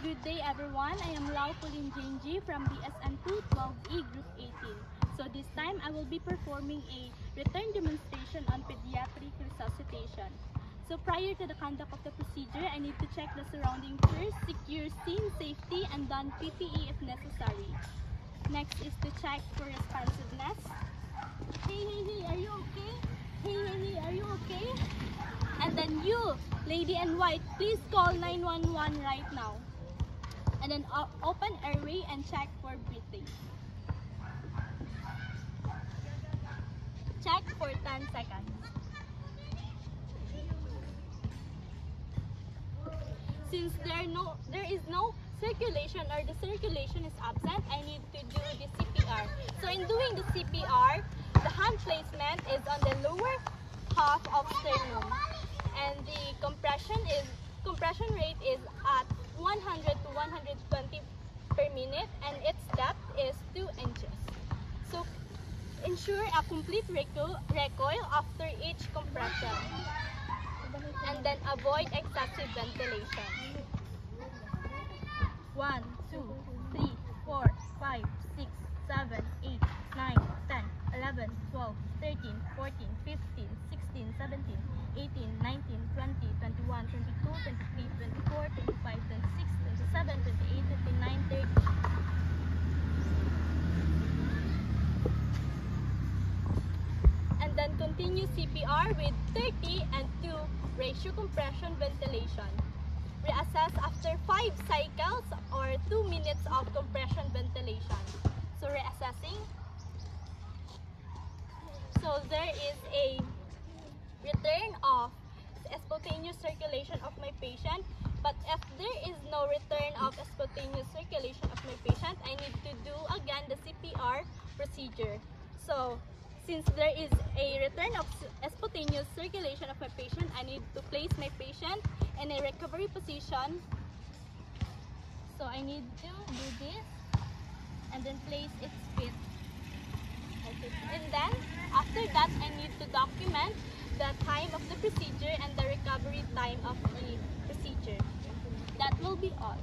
Good day everyone, I am Lau Pauline Jinji from BSN2 12E Group 18. So this time I will be performing a return demonstration on pediatric resuscitation. So prior to the conduct of the procedure, I need to check the surrounding first, secure scene safety, and don PPE if necessary. Next is to check for responsiveness. Hey, are you okay? Hey, are you okay? And then you, lady in white, please call 911 right now. And then open airway and check for breathing. Check for 10 seconds. Since there is no circulation or the circulation is absent, I need to do the CPR. So in doing the CPR, the hand placement is on the lower half of sternum, and the compression rate is at 100 to 120 per minute, and its depth is 2 inches. So ensure a complete recoil after each compression, and then avoid excessive ventilation. 1, 2, 3, 4, 5, 6, 7, 8, 9, 10, 11, 12, 13, 14, 15, 16, 17, 18, 19, 20, 21, 22, 23, 24, 25, 26, 27, 28, 29, 30. And then continue CPR with 30 and 2 ratio compression ventilation. Reassess after 5 cycles or 2 minutes of compression ventilation. So reassessing. So there is a return of spontaneous circulation of my patient, but if there is no return of spontaneous circulation of my patient, I need to do again the CPR procedure. So since there is a return of spontaneous circulation of my patient, I need to place my patient in a recovery position. So I need to do this and then place its feet. Okay. And then after that, I need to document the time of the procedure and the recovery time of the procedure. That will be all.